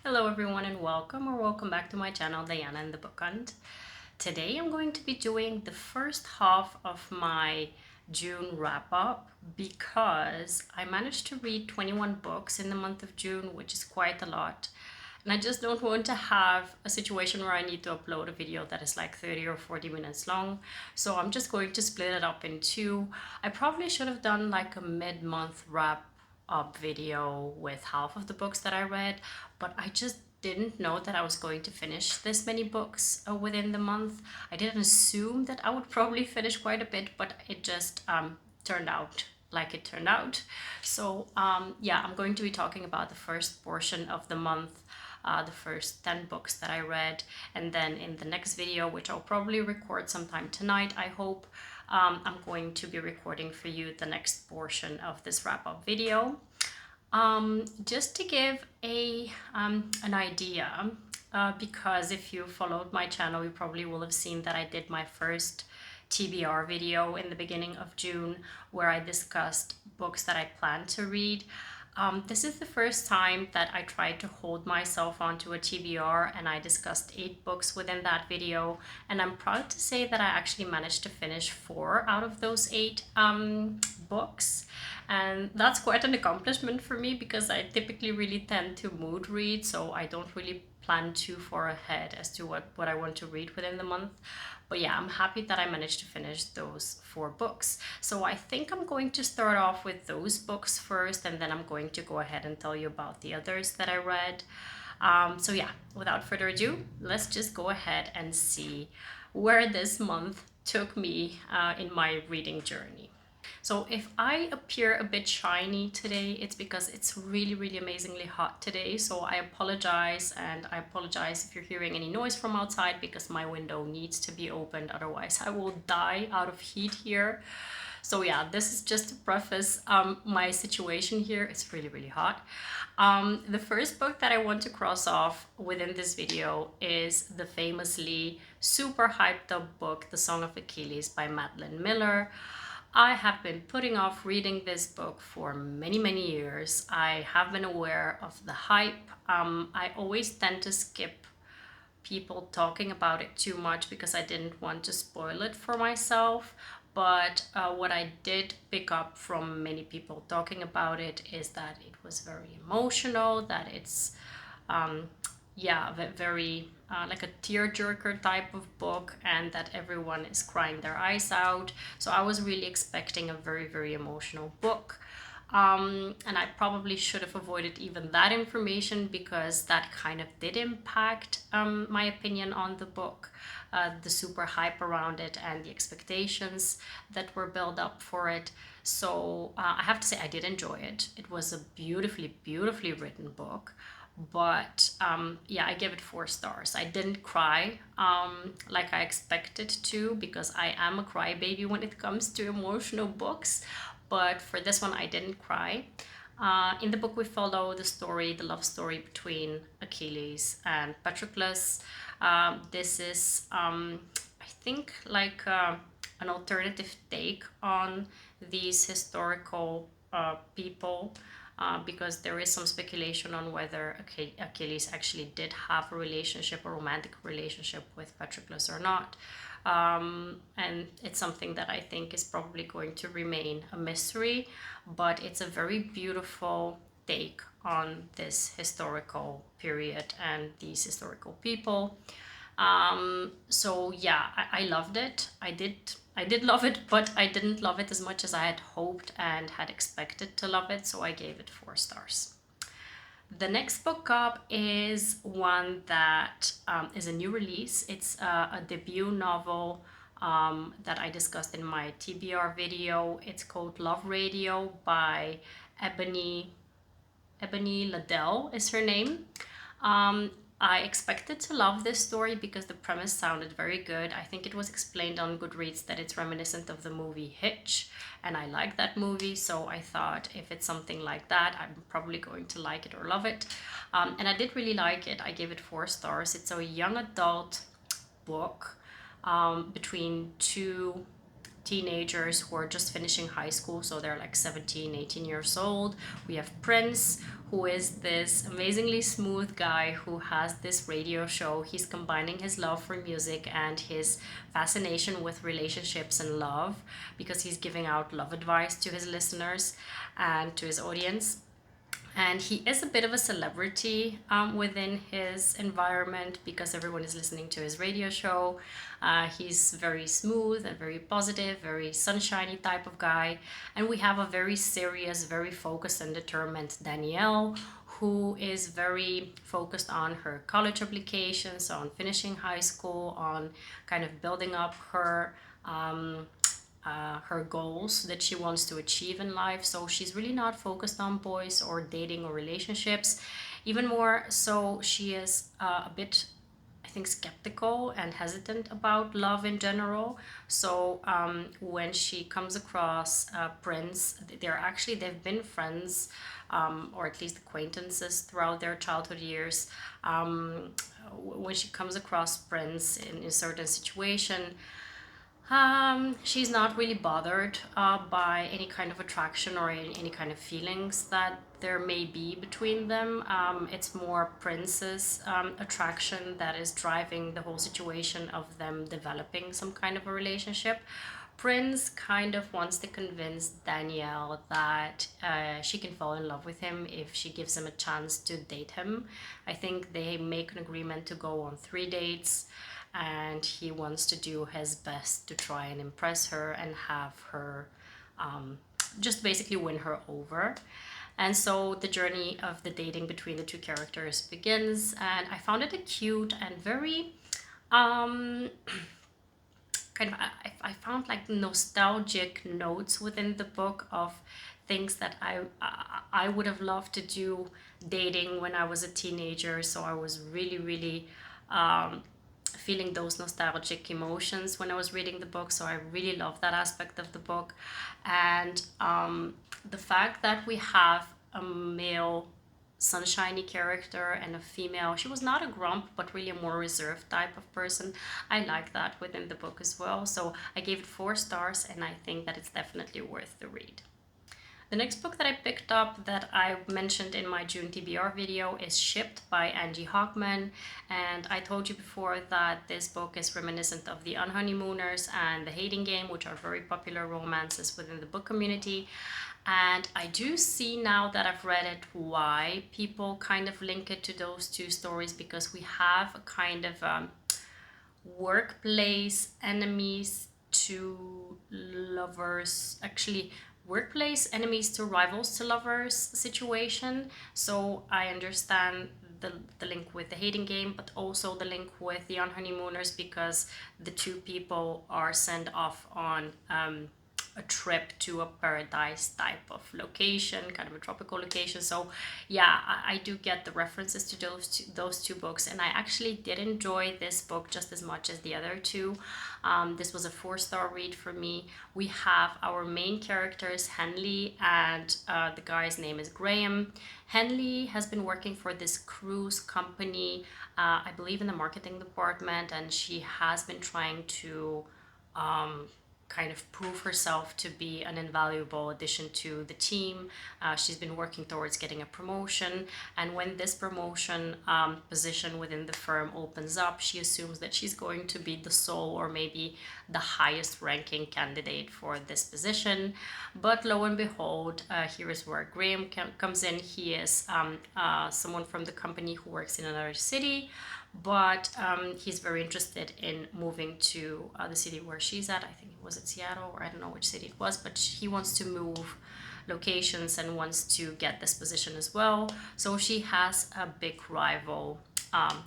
Hello everyone and welcome back to my channel, Diana and the Book Hunt. Today I'm going to be doing the first half of my June wrap up because I managed to read 21 books in the month of June, which is quite a lot. And I just don't want to have a situation where I need to upload a video that is like 30 or 40 minutes long. So I'm just going to split it up in two. I probably should have done like a mid-month wrap up video with half of the books that I read, but I just didn't know that I was going to finish this many books within the month. I didn't assume that I would probably finish quite a bit, but it just turned out like it turned out. So yeah, I'm going to be talking about the first portion of the month, the first 10 books that I read, and then in the next video, which I'll probably record sometime tonight, I hope, I'm going to be recording for you the next portion of this wrap-up video. Just to give an idea, because if you followed my channel, you probably will have seen that I did my first TBR video in the beginning of June where I discussed books that I plan to read. This is the first time that I tried to hold myself onto a TBR, and I discussed 8 books within that video, and I'm proud to say that I actually managed to finish 4 out of those 8 books, and that's quite an accomplishment for me because I typically really tend to mood read, so I don't really plan too far ahead as to what I want to read within the month. But yeah, I'm happy that I managed to finish those 4 books. So I think I'm going to start off with those books first, and then I'm going to go ahead and tell you about the others that I read. So yeah, without further ado, let's just go ahead and see where this month took me in my reading journey. So if I appear a bit shiny today, it's because it's really amazingly hot today. So I apologize, and I apologize if you're hearing any noise from outside because my window needs to be opened. Otherwise I will die out of heat here. So yeah, this is just to preface my situation here. It's really hot. The first book that I want to cross off within this video is the famously super hyped up book, The Song of Achilles by Madeline Miller. I have been putting off reading this book for many years. I have been aware of the hype. I always tend to skip people talking about it too much because I didn't want to spoil it for myself. But what I did pick up from many people talking about it is that it was very emotional, that it's yeah, very like a tearjerker type of book, and that everyone is crying their eyes out. So I was really expecting a very emotional book. And I probably should have avoided even that information because that kind of did impact my opinion on the book. The super hype around it and the expectations that were built up for it. So I have to say I did enjoy it. It was a beautifully written book. But yeah, I give it 4 stars. I didn't cry like I expected to because I am a crybaby when it comes to emotional books. But for this one, I didn't cry. In the book, we follow the love story between Achilles and Patroclus. This is, I think, like an alternative take on these historical people. Because there is some speculation on whether Achilles actually did have a romantic relationship with Patroclus or not. And it's something that I think is probably going to remain a mystery, but it's a very beautiful take on this historical period and these historical people. So yeah, I loved it. I did love it, but I didn't love it as much as I had hoped and had expected to love it, so I gave it 4 stars. The next book up is one that is a new release. It's a debut novel that I discussed in my TBR video. It's called Love Radio by Ebony Ladelle is her name. I expected to love this story because the premise sounded very good. I think it was explained on Goodreads that it's reminiscent of the movie Hitch, and I like that movie, so I thought if it's something like that, I'm probably going to like it or love it. And I did really like it. I gave it 4 stars. It's a young adult book between two teenagers who are just finishing high school, so they're like 17, 18 years old. We have Prince, who is this amazingly smooth guy who has this radio show. He's combining his love for music and his fascination with relationships and love, because he's giving out love advice to his listeners and to his audience. And he is a bit of a celebrity within his environment because everyone is listening to his radio show. He's very smooth and very positive, very sunshiny type of guy. And we have a very serious, very focused and determined Danielle, who is very focused on her college applications, on finishing high school, on kind of building up her goals that she wants to achieve in life. So she's really not focused on boys or dating or relationships. Even more so, she is a bit, I think, skeptical and hesitant about love in general. So when she comes across Prince, they've been friends, or at least acquaintances throughout their childhood years. When she comes across Prince in a certain situation, she's not really bothered by any kind of attraction or any kind of feelings that there may be between them. It's more Prince's attraction that is driving the whole situation of them developing some kind of a relationship. Prince kind of wants to convince Danielle that she can fall in love with him if she gives him a chance to date him. I think they make an agreement to go on 3 dates, and he wants to do his best to try and impress her and have her just basically win her over. And so the journey of the dating between the two characters begins, and I found it a cute and very kind of, I found like nostalgic notes within the book of things that I would have loved to do dating when I was a teenager. So I was really feeling those nostalgic emotions when I was reading the book. So I really love that aspect of the book. And the fact that we have a male sunshiny character and a female, she was not a grump but really a more reserved type of person, I like that within the book as well. So I gave it 4 stars, and I think that it's definitely worth the read. The next book that I picked up that I mentioned in my June TBR video is Shipped by Angie Hockman. And I told you before that this book is reminiscent of The Unhoneymooners and The Hating Game, which are very popular romances within the book community. And I do see now that I've read it why people kind of link it to those two stories, because we have a kind of workplace enemies to lovers, actually workplace enemies to rivals to lovers situation. So I understand the link with The Hating Game, but also the link with The Unhoneymooners, because the two people are sent off on a trip to a paradise type of location, kind of a tropical location. So yeah, I do get the references to those two books, and I actually did enjoy this book just as much as the other two. This was a 4-star read for me. We have our main characters, Henley, and the guy's name is Graham. Henley has been working for this cruise company, I believe in the marketing department, and she has been trying to kind of prove herself to be an invaluable addition to the team. She's been working towards getting a promotion, and when this promotion position within the firm opens up, she assumes that she's going to be the sole or maybe the highest ranking candidate for this position. But lo and behold, here is where Graham comes in. He is someone from the company who works in another city, but he's very interested in moving to the city where she's at. I think it was at Seattle, or I don't know which city it was, but he wants to move locations and wants to get this position as well. So she has a big rival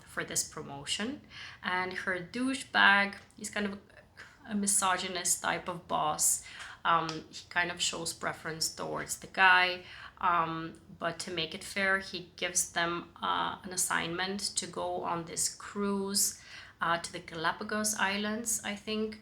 for this promotion, and her douchebag, he's kind of a misogynist type of boss. He kind of shows preference towards the guy, but to make it fair, he gives them an assignment to go on this cruise to the Galapagos Islands, I think,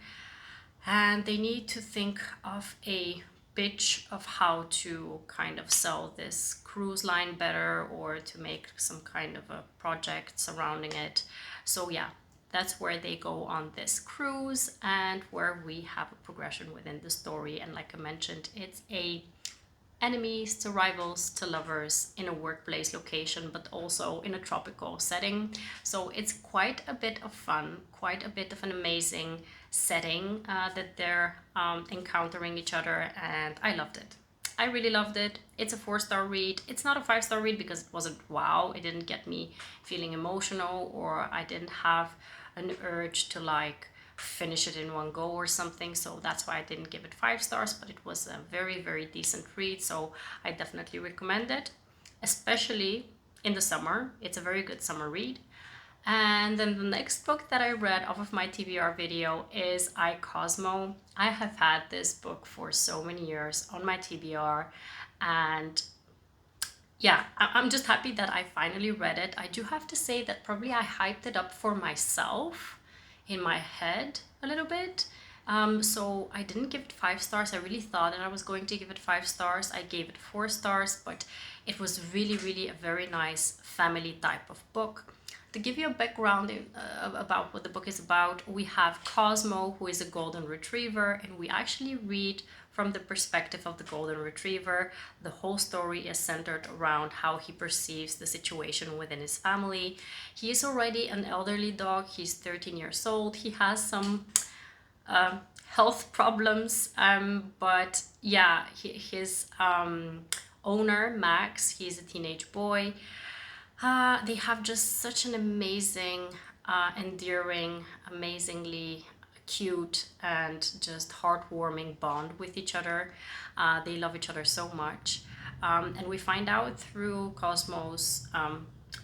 and they need to think of a pitch of how to kind of sell this cruise line better, or to make some kind of a project surrounding it. So yeah, That's where they go on this cruise and where we have a progression within the story. And like I mentioned, it's a enemies to rivals to lovers in a workplace location, but also in a tropical setting. So it's quite a bit of fun, quite a bit of an amazing setting that they're encountering each other, and I loved it. I really loved it. It's a 4-star read. It's not a 5-star read because it wasn't wow. It didn't get me feeling emotional, or I didn't have an urge to like finish it in one go or something. So that's why I didn't give it 5 stars, but it was a very, very decent read. So I definitely recommend it, especially in the summer. It's a very good summer read. And then the next book that I read off of my TBR video is Cosmo. I have had this book for so many years on my TBR, and yeah, I'm just happy that I finally read it. I do have to say that probably I hyped it up for myself in my head a little bit. So I didn't give it 5 stars. I really thought that I was going to give it 5 stars. I gave it 4 stars, but it was really, really a very nice family type of book. To give you a background about what the book is about, we have Cosmo, who is a golden retriever, and we actually read from the perspective of the golden retriever. The whole story is centered around how he perceives the situation within his family. He is already an elderly dog. He's 13 years old. He has some health problems, but yeah, his owner, Max, he's a teenage boy. They have just such an amazing, endearing, amazingly cute and just heartwarming bond with each other. They love each other so much. And we find out through Cosmo's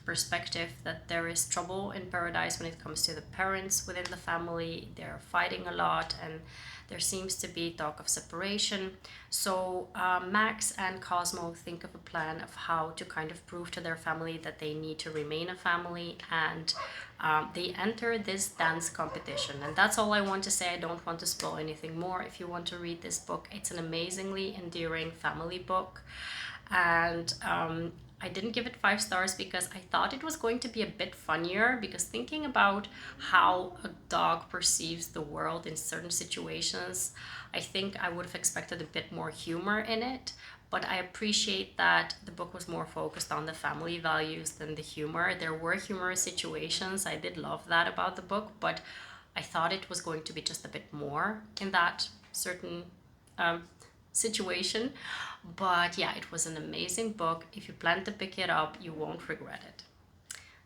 perspective that there is trouble in paradise when it comes to the parents within the family. They're fighting a lot, and there seems to be talk of separation. So Max and Cosmo think of a plan of how to kind of prove to their family that they need to remain a family, and they enter this dance competition. And that's all I want to say. I don't want to spoil anything more. If you want to read this book, it's an amazingly endearing family book. And I didn't give it 5 stars because I thought it was going to be a bit funnier, because thinking about how a dog perceives the world in certain situations, I think I would have expected a bit more humor in it. But I appreciate that the book was more focused on the family values than the humor. There were humorous situations. I did love that about the book, but I thought it was going to be just a bit more in that certain situation. But yeah, it was an amazing book. If you plan to pick it up, you won't regret it.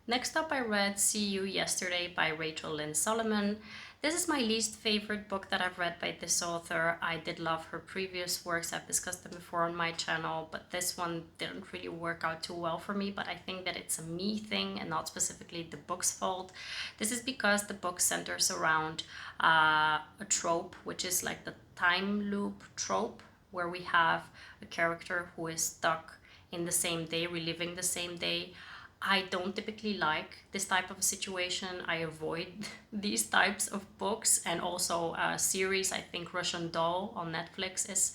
Next up, I read See You Yesterday by Rachel Lynn Solomon. This is my least favorite book that I've read by this author. I did love her previous works. I've discussed them before on my channel, but this one didn't really work out too well for me. But I think that it's a me thing and not specifically the book's fault. This is because the book centers around a trope, which is like the time loop trope, where we have a character who is stuck in the same day, reliving the same day. I don't typically like this type of a situation. I avoid these types of books, and also a series. I think Russian Doll on Netflix is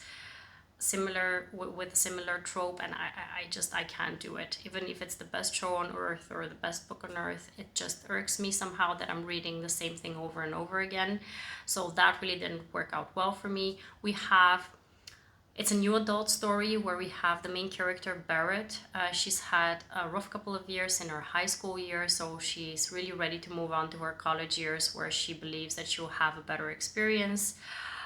similar with a similar trope, and I can't do it. Even if it's the best show on earth or the best book on earth, it just irks me somehow that I'm reading the same thing over and over again. So that really didn't work out well for me. It's a new adult story where we have the main character, Barrett. She's had a rough couple of years in her high school years, so she's really ready to move on to her college years, where she believes that she'll have a better experience.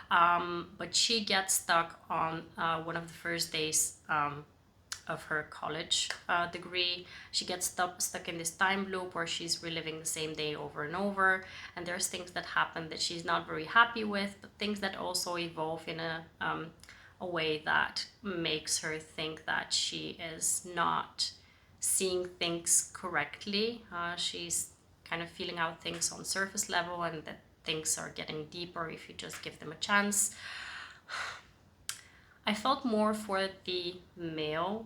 But she gets stuck on one of the first days of her college degree. She gets stuck in this time loop where she's reliving the same day over and over. And there's things that happen that she's not very happy with, but things that also evolve in a way that makes her think that she is not seeing things correctly. She's kind of feeling out things on surface level, and that things are getting deeper if you just give them a chance. I felt more for the male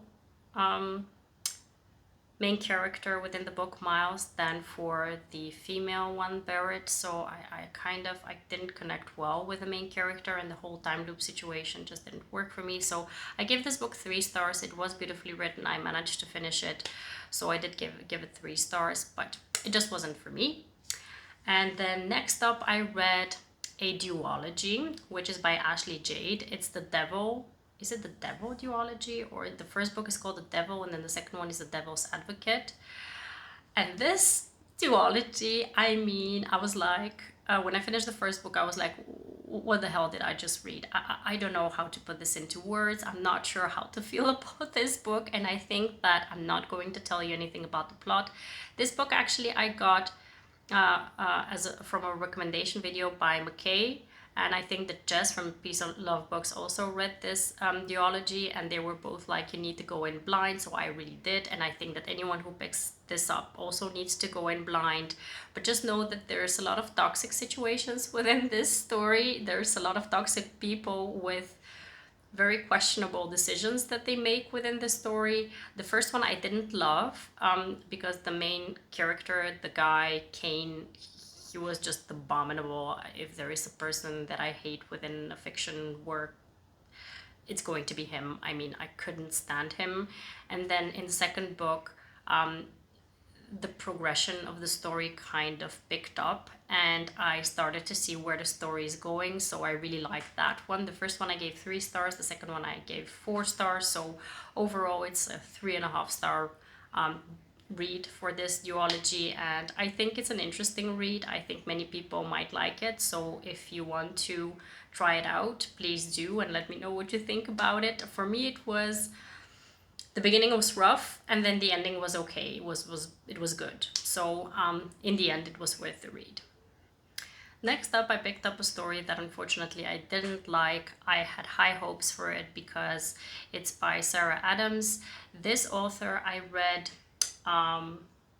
main character within the book, Miles, than for the female one, Barrett. So I didn't connect well with the main character, and the whole time loop situation just didn't work for me. So I gave this book 3 stars. It was beautifully written. I managed to finish it. So I did give it 3 stars, but it just wasn't for me. And then next up, I read a duology, which is by Ashley Jade. It's The Devil. Is it The Devil duology? Or the first book is called The Devil, and then the second one is The Devil's Advocate. And this duology, I mean, I was like, when I finished the first book, I was like, what the hell did I just read? I don't know how to put this into words. I'm not sure how to feel about this book. And I think that I'm not going to tell you anything about the plot. This book actually I got from a recommendation video by McKay. And I think that Jess from Peace of Love Books also read this duology, and they were both like, you need to go in blind. So I really did. And I think that anyone who picks this up also needs to go in blind. But just know that there's a lot of toxic situations within this story. There's a lot of toxic people with very questionable decisions that they make within the story. The first one I didn't love because the main character, the guy, Kane, he was just abominable. If there is a person that I hate within a fiction work, it's going to be him. I mean, I couldn't stand him. And then in the second book, the progression of the story kind of picked up, and I started to see where the story is going. So I really liked that one. The first one I gave 3 stars. The second one I gave 4 stars. So overall, it's a 3.5 star read for this duology, and I think it's an interesting read. I think many people might like it, so if you want to try it out, please do, and let me know what you think about it. For me, it was, the beginning was rough, and then the ending was okay. It was good. So in the end, it was worth the read. Next up, I picked up a story that unfortunately I didn't like. I had high hopes for it because it's by Sarah Adams. This author, I read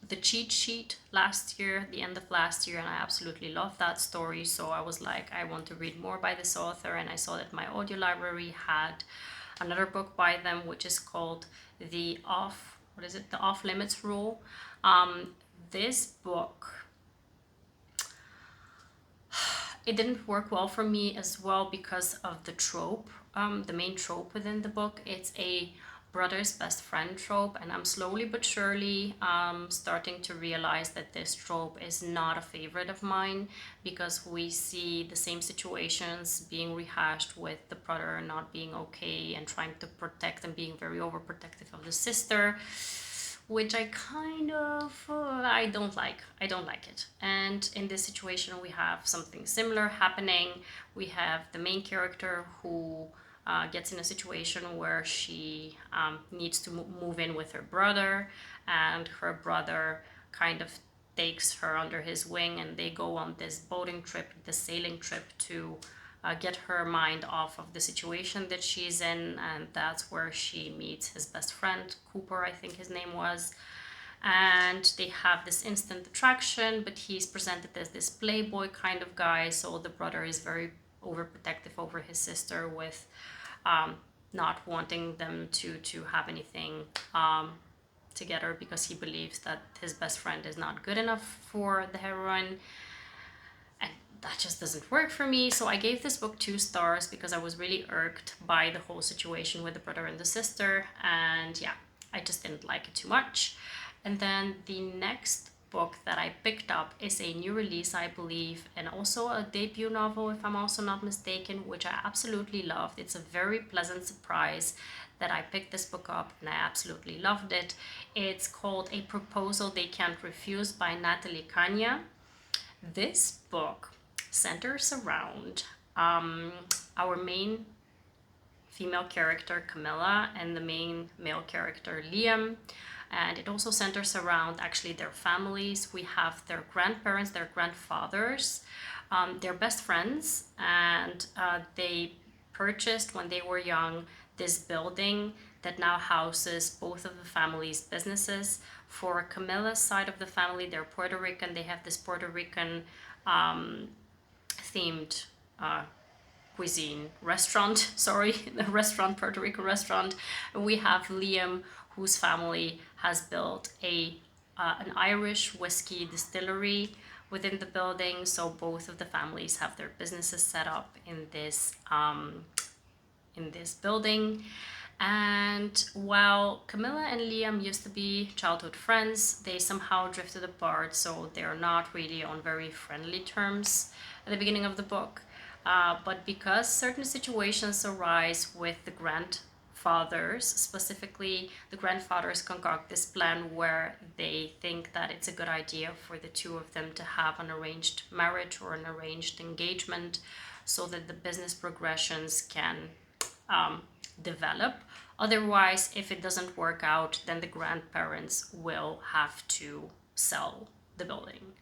The Cheat Sheet last year, the end of last year, and I absolutely loved that story. So I was like, I want to read more by this author, and I saw that my audio library had another book by them, which is called The Off Limits Rule. This book, it didn't work well for me as well because of the trope, the main trope within the book. It's a brother's best friend trope, and I'm slowly but surely starting to realize that this trope is not a favorite of mine, because we see the same situations being rehashed with the brother not being okay and trying to protect and being very overprotective of the sister, which I kind of I don't like it. And in this situation we have something similar happening. We have the main character who gets in a situation where she needs to move in with her brother, and her brother kind of takes her under his wing, and they go on this boating trip, this sailing trip, to get her mind off of the situation that she's in. And that's where she meets his best friend, Cooper, I think his name was. And they have this instant attraction, but he's presented as this playboy kind of guy. So the brother is very overprotective over his sister, with not wanting them to have anything together, because he believes that his best friend is not good enough for the heroine. And that just doesn't work for me. So I gave this book 2 stars because I was really irked by the whole situation with the brother and the sister. And yeah, I just didn't like it too much. And then the next book that I picked up is a new release, I believe, and also a debut novel, if I'm also not mistaken, which I absolutely loved. It's a very pleasant surprise that I picked this book up, and I absolutely loved it. It's called A Proposal They Can't Refuse by Natalie, Cana. This book centers around our main female character, Camilla, and the main male character, Liam. And it also centers around actually their families. We have their grandparents, their grandfathers, their best friends, and they purchased when they were young this building that now houses both of the family's businesses. For Camilla's side of the family, they're Puerto Rican. They have this Puerto Rican themed cuisine restaurant, the restaurant, Puerto Rican restaurant. We have Liam, whose family has built an Irish whiskey distillery within the building. So both of the families have their businesses set up in this building. And while Camilla and Liam used to be childhood friends, they somehow drifted apart, so they're not really on very friendly terms at the beginning of the book. But because certain situations arise with the grandfathers, specifically the grandfathers concoct this plan where they think that it's a good idea for the two of them to have an arranged marriage or an arranged engagement so that the business progressions can develop. Otherwise, if it doesn't work out, then the grandparents will have to sell the building.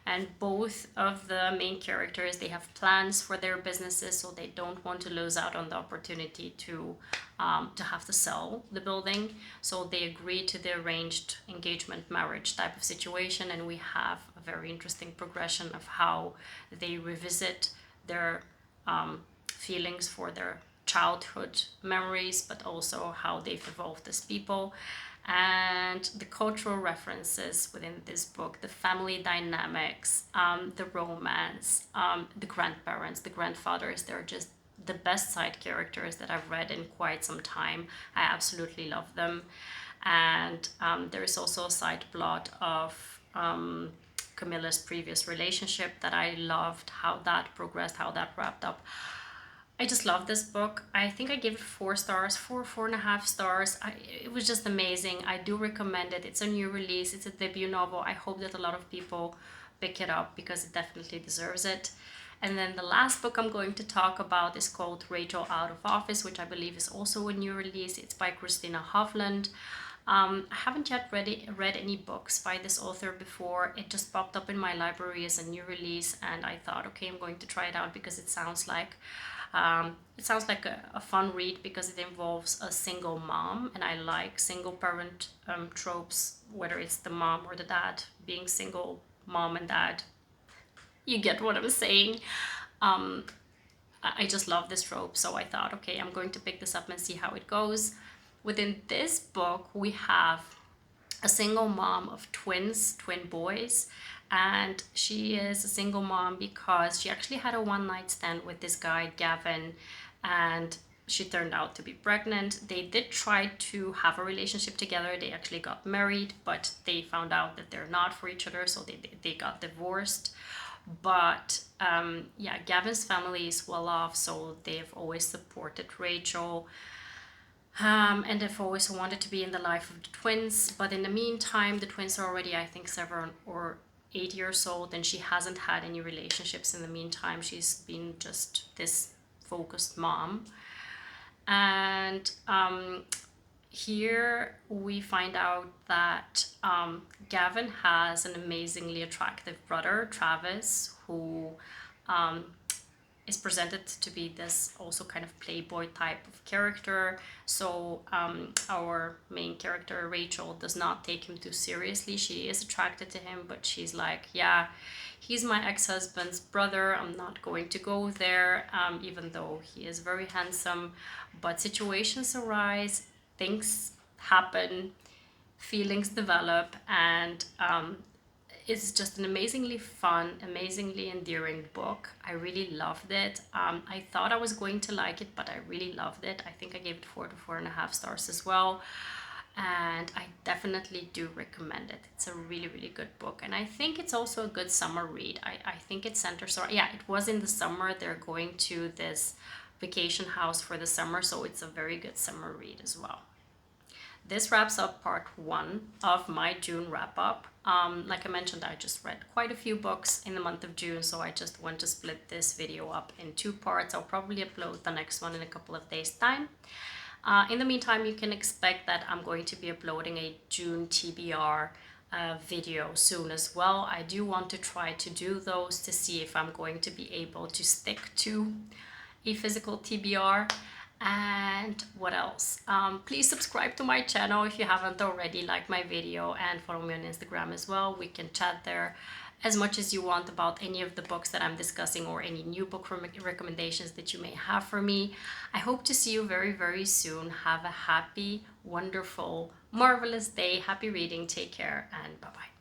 And both of the main characters, they have plans for their businesses, so they don't want to lose out on the opportunity to have to sell the building. So they agree to the arranged engagement marriage type of situation, and we have a very interesting progression of how they revisit their feelings for their childhood memories, but also how they've evolved as people, and the cultural references within this book, the family dynamics, the romance, the grandparents, the grandfathers. They're just the best side characters that I've read in quite some time. I absolutely love them. And there is also a side plot of Camilla's previous relationship that I loved, how that progressed, how that wrapped up. I just love this book. I think I gave it 4 stars, 4.5 stars. It was just amazing. I do recommend it. It's a new release. It's a debut novel. I hope that a lot of people pick it up because it definitely deserves it. And then the last book I'm going to talk about is called Rachel Out of Office, which I believe is also a new release. It's by Christina Hovland. I haven't yet read any books by this author before. It just popped up in my library as a new release, and I thought, okay, I'm going to try it out because it sounds like a fun read because it involves a single mom, and I like single parent tropes, whether it's the mom or the dad being single mom and dad. You get what I'm saying. I just love this trope, so I thought, okay, I'm going to pick this up and see how it goes. Within this book, we have a single mom of twin boys, and she is a single mom because she actually had a one-night stand with this guy Gavin, and she turned out to be pregnant. They did try to have a relationship together. They actually got married, but they found out that they're not for each other, so they got divorced. But yeah, Gavin's family is well off, so they've always supported Rachel. And they've always wanted to be in the life of the twins, but in the meantime, the twins are already, I think, 7 or 8 years old, and she hasn't had any relationships in the meantime. She's been just this focused mom. And here we find out that Gavin has an amazingly attractive brother, Travis, who is presented to be this also kind of playboy type of character. So our main character, Rachel, does not take him too seriously. She is attracted to him, but she's like, yeah, he's my ex-husband's brother. I'm not going to go there, even though he is very handsome. But situations arise, things happen, feelings develop, and it's just an amazingly fun, amazingly endearing book. I really loved it. I thought I was going to like it, but I really loved it. I think I gave it 4 to 4.5 stars as well. And I definitely do recommend it. It's a really, really good book. And I think it's also a good summer read. I think it centers around, yeah, it was in the summer. They're going to this vacation house for the summer, so it's a very good summer read as well. This wraps up part 1 of my June wrap-up. Like I mentioned, I just read quite a few books in the month of June, so I just want to split this video up in 2 parts. I'll probably upload the next one in a couple of days' time. In the meantime, you can expect that I'm going to be uploading a June TBR video soon as well. I do want to try to do those to see if I'm going to be able to stick to a physical TBR. And what else? Please subscribe to my channel if you haven't already, like my video, and follow me on Instagram as well. We can chat there as much as you want about any of the books that I'm discussing or any new book recommendations that you may have for me. I hope to see you very, very soon. Have a happy, wonderful, marvelous day. Happy reading. Take care, and bye-bye.